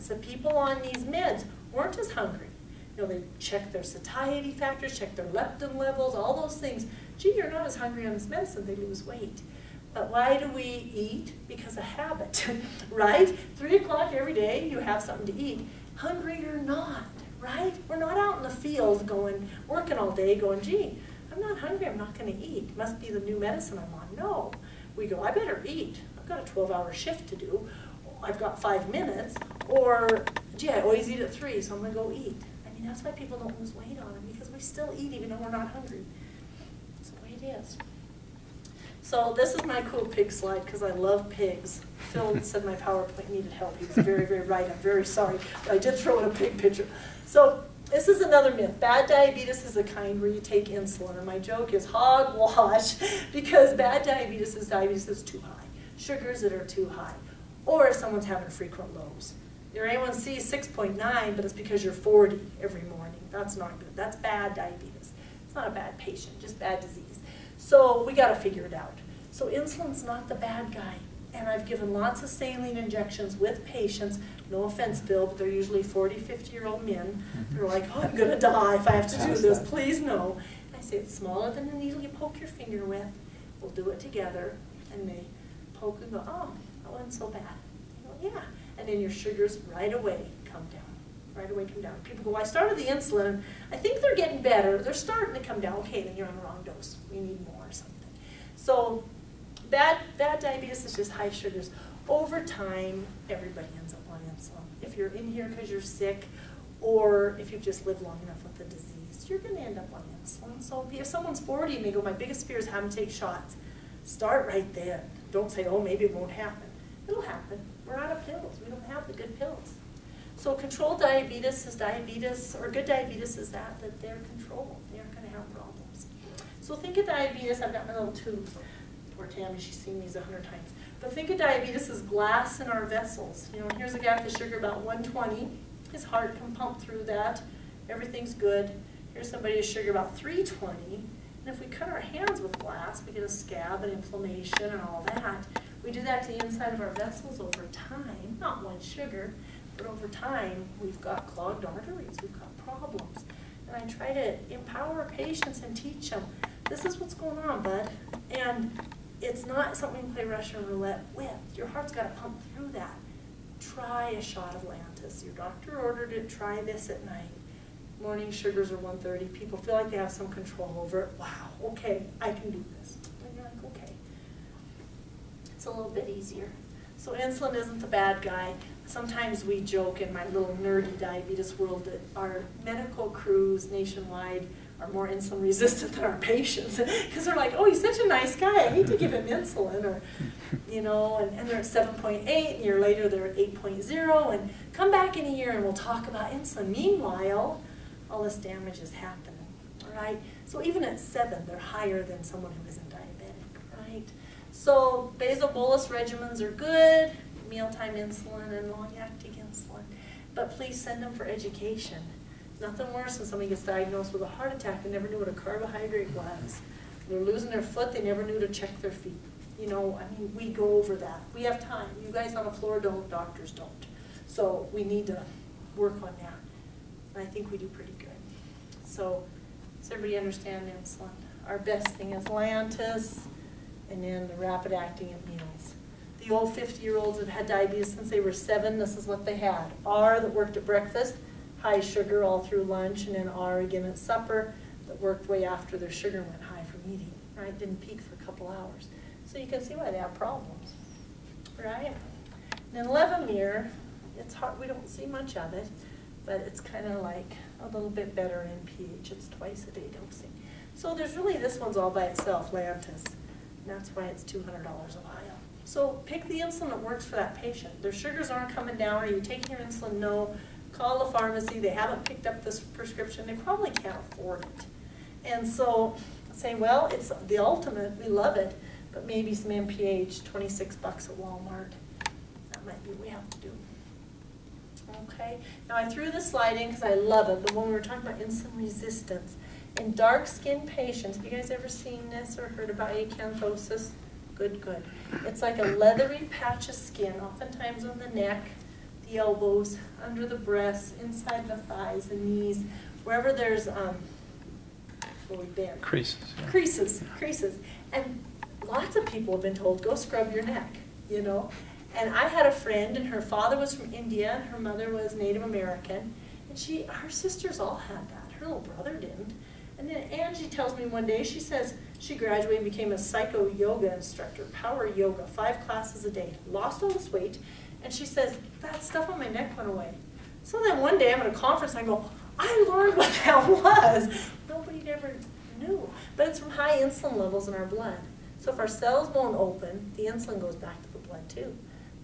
evidence that people on these meds weren't as hungry. You know, they check their satiety factors, check their leptin levels, all those things. Gee, you're not as hungry on this medicine, they lose weight. But why do we eat? Because of habit, right? 3 o'clock every day, you have something to eat. Hungry or not, right? We're not out in the field going, working all day going, gee, I'm not hungry, I'm not going to eat. Must be the new medicine I'm on. No. We go, I better eat. I've got a 12-hour shift to do. I've got 5 minutes. Or, gee, I always eat at 3, so I'm going to go eat. I mean, that's why people don't lose weight on them, because we still eat even though we're not hungry. That's the way it is. So this is my cool pig slide, because I love pigs. Phil said my PowerPoint needed help. He was very, very right. I'm very sorry. But I did throw in a pig picture. So this is another myth. Bad diabetes is the kind where you take insulin. And my joke is hogwash, because bad diabetes is diabetes that's too high. Sugars that are too high. Or if someone's having frequent lows. Your A1C is 6.9, but it's because you're 40 every morning. That's not good. That's bad diabetes. It's not a bad patient, just bad disease. So we got to figure it out. So insulin's not the bad guy. And I've given lots of saline injections with patients. No offense, Bill, but they're usually 40, 50-year-old men. They're like, oh, I'm going to die if I have to do this. Please no. And I say, it's smaller than a needle you poke your finger with. We'll do it together. And they poke and go, oh, that wasn't so bad. You go, yeah. And then your sugars right away come down. Right away come down. People go, I started the insulin. I think they're getting better. They're starting to come down. Okay, then you're on the wrong dose. We need more or something. So bad diabetes is just high sugars. Over time, everybody ends up on insulin. If you're in here because you're sick, or if you've just lived long enough with the disease, you're going to end up on insulin. So if someone's 40 and they go, my biggest fear is having to take shots, start right then. Don't say, oh, maybe it won't happen. It'll happen. We're out of pills. We don't have the good pills. So controlled diabetes is diabetes, or good diabetes is that they're controlled. They aren't going to have problems. So think of diabetes. I've got my little tube. Poor Tammy, she's seen these 100 times. But think of diabetes as glass in our vessels. You know, here's a guy with a sugar about 120. His heart can pump through that. Everything's good. Here's somebody with sugar about 320. And if we cut our hands with glass, we get a scab and inflammation and all that. We do that to the inside of our vessels over time, not one sugar, but over time, we've got clogged arteries, we've got problems. And I try to empower patients and teach them, this is what's going on, bud. And it's not something you play Russian roulette with. Your heart's got to pump through that. Try a shot of Lantus. Your doctor ordered it, try this at night. Morning sugars are 130. People feel like they have some control over it. Wow, okay, I can do this. And you're like, okay. It's a little bit easier. So insulin isn't the bad guy. Sometimes we joke in my little nerdy diabetes world that our medical crews nationwide are more insulin resistant than our patients. Because they're like, oh, he's such a nice guy, I need to give him insulin. Or, you know, and they're at 7.8, and a year later they're at 8.0, and come back in a year and we'll talk about insulin. Meanwhile, all this damage is happening, all right? So even at 7, they're higher than someone who isn't diabetic, right? So basal bolus regimens are good, mealtime insulin and long-acting insulin, but please send them for education. Nothing worse than somebody gets diagnosed with a heart attack and never knew what a carbohydrate was. They're losing their foot, they never knew to check their feet. You know, I mean, we go over that. We have time. You guys on the floor don't, doctors don't. So we need to work on that. And I think we do pretty good. So does everybody understand insulin? Our best thing is Lantus, and then the rapid acting at meals. The old 50-year-olds that had diabetes since they were 7, this is what they had. R that worked at breakfast, high sugar all through lunch, and then R again at supper that worked way after their sugar went high from eating, right? Didn't peak for a couple hours. So you can see why they have problems, right? And then Levemir, it's hard, we don't see much of it, but it's kind of like a little bit better in pH. It's twice a day dosing. So there's really, this one's all by itself, Lantus. And that's why it's $200 a vial. So pick the insulin that works for that patient. Their sugars aren't coming down. Are you taking your insulin? No. Call the pharmacy. They haven't picked up this prescription. They probably can't afford it. And so say, well, it's the ultimate. We love it. But maybe some MPH, 26 bucks at Walmart. That might be what we have to do. Okay. Now I threw this slide in because I love it. The one we were talking about insulin resistance. In dark-skinned patients, have you guys ever seen this or heard about acanthosis? Good, good. It's like a leathery patch of skin, oftentimes on the neck, the the elbows, under the breasts, inside the thighs, the knees, wherever there's creases. Yeah. Creases. And lots of people have been told, go scrub your neck, you know. And I had a friend, and her father was from India, and her mother was Native American, and her sisters all had that. Her little brother didn't. And then Angie tells me one day, she says she graduated and became a psycho yoga instructor, power yoga, 5 classes a day, lost all this weight, and she says, that stuff on my neck went away. So then one day I'm at a conference, and I go, I learned what that was. Nobody ever knew. But it's from high insulin levels in our blood. So if our cells won't open, the insulin goes back to the blood too.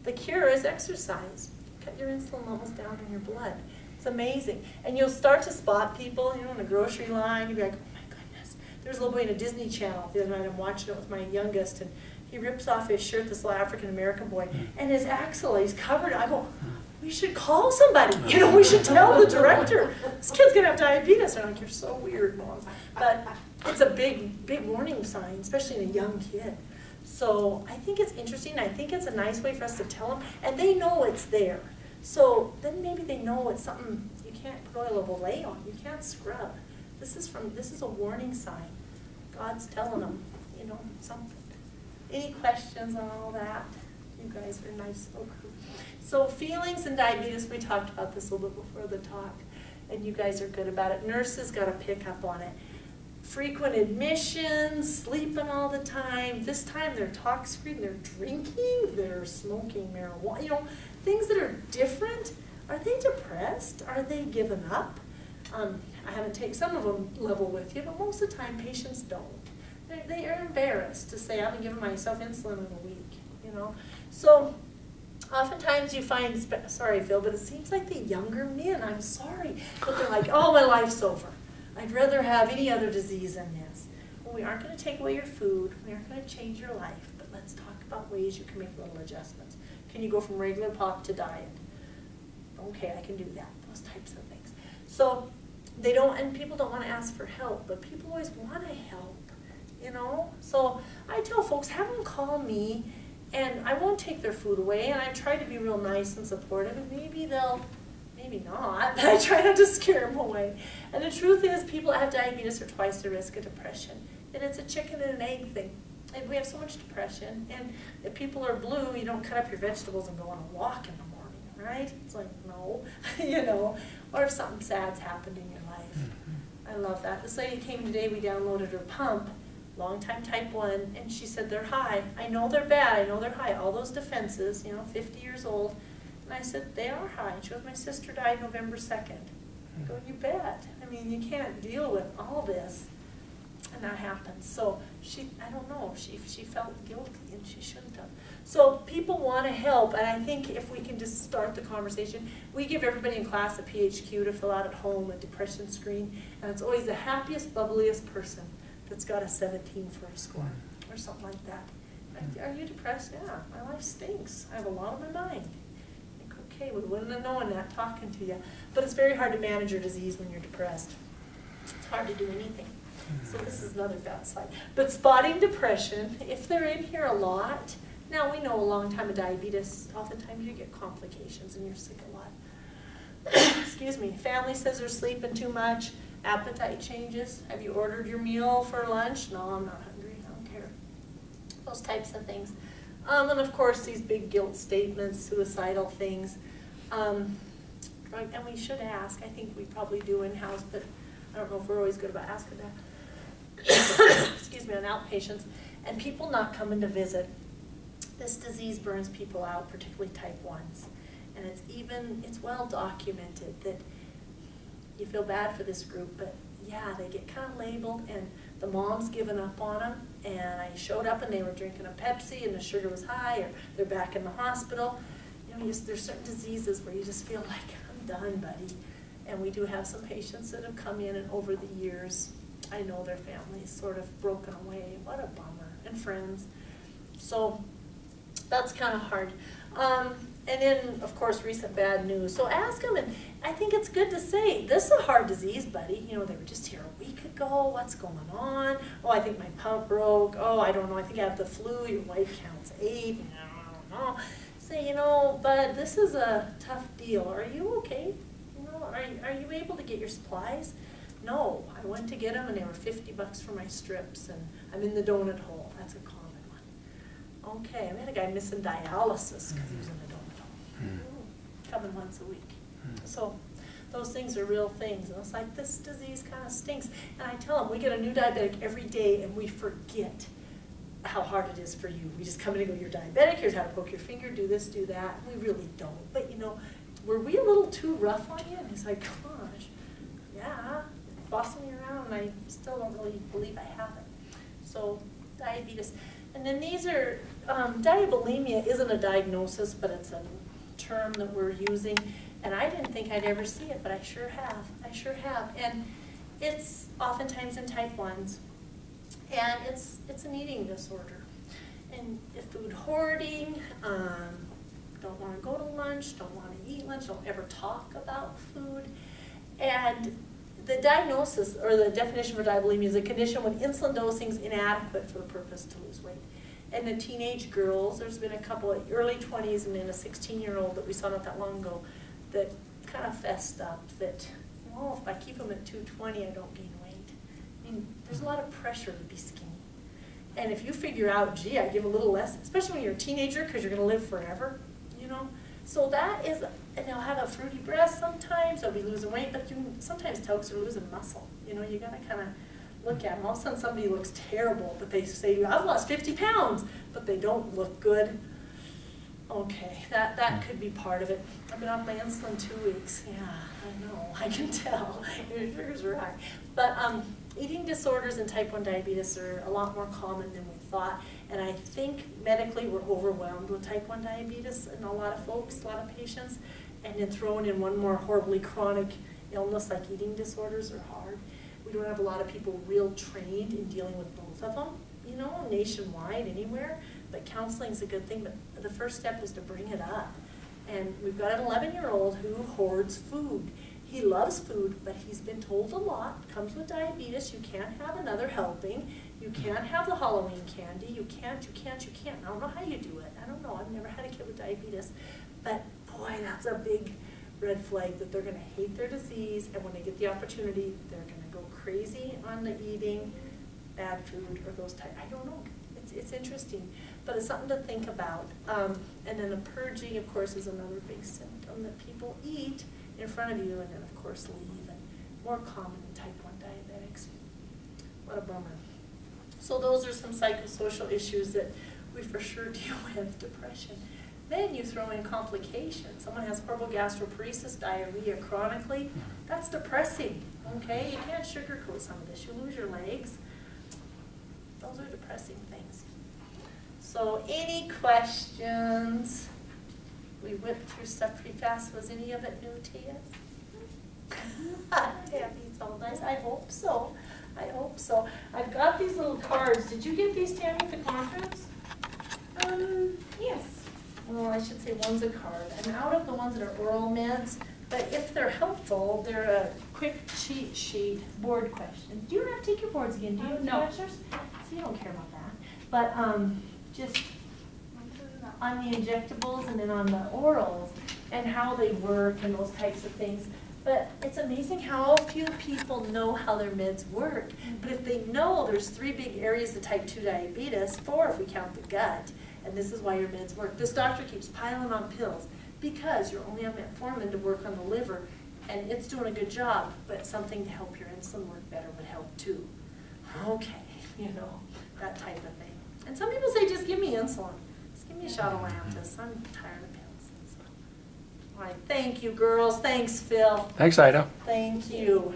The cure is exercise. Cut your insulin levels down in your blood. It's amazing. And you'll start to spot people, you know, in a grocery line. You'll be like, oh my goodness. There's a little boy in a Disney Channel the other night. I'm watching it with my youngest, and he rips off his shirt, this little African-American boy, and his axilla, he's covered. I go, we should call somebody. You know, we should tell the director. This kid's going to have diabetes. I'm like, you're so weird, Mom. But it's a big warning sign, especially in a young kid. So I think it's interesting. I think it's a nice way for us to tell them, and they know it's there. So then maybe they know it's something you can't put oil of Olay on. You can't scrub. This is a warning sign. God's telling them, you know, something. Any questions on all that? You guys are nice. Okay. So feelings and diabetes, we talked about this a little bit before the talk, and you guys are good about it. Nurses got to pick up on it. Frequent admissions, sleeping all the time. This time they're tox-free, they're drinking, they're smoking marijuana, you know, things that are different. Are they depressed? Are they giving up? I haven't taken some of them level with you, but most of the time patients don't. They are embarrassed to say, I haven't given myself insulin in a week, you know. So oftentimes you find, sorry Phil, but it seems like the younger men, I'm sorry, but they're like, oh, my life's over. I'd rather have any other disease than this. Well, we aren't going to take away your food. We aren't going to change your life, but let's talk about ways you can make little adjustments. Can you go from regular pop to diet? Okay, I can do that, those types of things. So they don't, and people don't want to ask for help, but people always want to help, you know? So I tell folks, have them call me, and I won't take their food away, and I try to be real nice and supportive, and maybe they'll, maybe not, but I try not to scare them away. And the truth is, people that have diabetes are twice the risk of depression, and it's a chicken and an egg thing. And we have so much depression, and if people are blue, you don't cut up your vegetables and go on a walk in the morning, right? It's like, no, you know, or if something sad's happened in your life. I love that. This lady came today, we downloaded her pump, long-time type 1, and she said they're high. I know they're bad, I know they're high, all those defenses, you know, 50 years old. And I said, they are high. And she goes, my sister died November 2nd. I go, you bet. I mean, you can't deal with all this. And that happens. So she, I don't know, she felt guilty, and she shouldn't have. So people want to help, and I think if we can just start the conversation, we give everybody in class a PHQ to fill out at home, a depression screen, and it's always the happiest, bubbliest person that's got a 17 for a score, or something like that. Are you depressed? Yeah, my life stinks. I have a lot on my mind. Okay, we wouldn't have known that talking to you. But it's very hard to manage your disease when you're depressed. It's hard to do anything. So this is another bad side. But spotting depression, if they're in here a lot, now we know a long time of diabetes, oftentimes you get complications and you're sick a lot. Excuse me. Family says they're sleeping too much, appetite changes. Have you ordered your meal for lunch? No, I'm not hungry. I don't care. Those types of things. And of course, these big guilt statements, suicidal things. And we should ask. I think we probably do in-house, but I don't know if we're always good about asking that. Excuse me, on outpatients. And people not coming to visit. This disease burns people out, particularly type 1s. And it's well documented that you feel bad for this group, but yeah, they get kind of labeled, and the mom's given up on them, and I showed up and they were drinking a Pepsi and the sugar was high, or they're back in the hospital. You know, there's certain diseases where you just feel like, I'm done, buddy. And we do have some patients that have come in, and over the years, I know their families sort of broken away. What a bummer. And friends. So that's kind of hard. And then, of course, recent bad news. So ask them, and I think it's good to say, this is a hard disease, buddy. You know, they were just here a week ago. What's going on? Oh, I think my pump broke. Oh, I don't know. I think I have the flu. Your white count's 8. I don't know. say, you know, bud, this is a tough deal. Are you okay? You know, are you able to get your supplies? No, I went to get them and they were $50 for my strips and I'm in the donut hole. That's a common one. Okay, I had a guy missing dialysis because he was in the donut hole. Coming once a week. So those things are real things. And it's like, this disease kind of stinks. And I tell them, we get a new diabetic every day and we forget how hard it is for you. We just come in and go, you're diabetic, here's how to poke your finger, do this, do that. We really don't. But you know, were we a little too rough on you? And he's like, gosh, yeah, bossing me around and I still don't really believe I have it. So diabetes. And then these are, diabulimia isn't a diagnosis, but it's a term that we're using. And I didn't think I'd ever see it, but I sure have. I sure have. And it's oftentimes in type 1s. And it's an eating disorder. And food hoarding, don't want to go to lunch, don't want to eat lunch, don't ever talk about food. And the diagnosis, or the definition for diabulimia, is a condition when insulin dosing is inadequate for the purpose to lose weight. And the teenage girls, there's been a couple of early 20s and then a 16-year-old that we saw not that long ago that kind of fessed up that, well, if I keep them at 220, I don't gain weight. I mean, there's a lot of pressure to be skinny. And if you figure out, gee, I give a little less, especially when you're a teenager because you're going to live forever, you know. So that is, and they'll have a fruity breast sometimes, they'll be losing weight, but you can sometimes tell because they're losing muscle. You know, you got to kind of look at them. All of a sudden somebody looks terrible, but they say, I've lost 50 pounds, but they don't look good. Okay, that could be part of it. I've been off my insulin 2 weeks. Yeah, I know, I can tell. Your sugars are high. But eating disorders and type 1 diabetes are a lot more common than we thought. And I think medically we're overwhelmed with type 1 diabetes in a lot of folks, a lot of patients. And then throwing in one more horribly chronic illness like eating disorders are hard. We don't have a lot of people real trained in dealing with both of them, you know, nationwide, anywhere. But counseling is a good thing, but the first step is to bring it up. And we've got an 11-year-old who hoards food. He loves food, but he's been told a lot. Comes with diabetes, you can't have another helping. You can't have the Halloween candy. You can't. I don't know how you do it. I don't know. I've never had a kid with diabetes. But boy, that's a big red flag that they're going to hate their disease, and when they get the opportunity, they're going to go crazy on the eating bad food or those type. I don't know. It's interesting, but it's something to think about. And then the purging, of course, is another big symptom that people eat in front of you and then, of course, leave. And more common in type 1 diabetics. What a bummer. So those are some psychosocial issues that we for sure deal with. Depression. Then you throw in complications. Someone has horrible gastroparesis, diarrhea chronically. That's depressing. Okay, you can't sugarcoat some of this. You lose your legs. Those are depressing things. So any questions? We whipped through stuff pretty fast. Was any of it new to you? Tammy's all nice. I hope so. I hope so. I've got these little cards. Did you get these, Tammy, at the conference? Yes. Well, I should say one's a card. I'm out of the ones that are oral meds, but if they're helpful, they're a quick cheat sheet board questions. Do you have to take your boards again? Do you? No. So you don't care about that. But just on the injectables and then on the orals and how they work and those types of things. But it's amazing how few people know how their meds work. But if they know there's 3 big areas of type 2 diabetes, 4 if we count the gut, and this is why your meds work. This doctor keeps piling on pills because you're only on metformin to work on the liver, and it's doing a good job, but something to help your insulin work better would help too. Okay, you know, that type of thing. And some people say, just give me insulin. Just give me a shot of Lantus. I'm tired of pills. So. All right, thank you, girls. Thanks, Phil. Thanks, Ida. Thank you.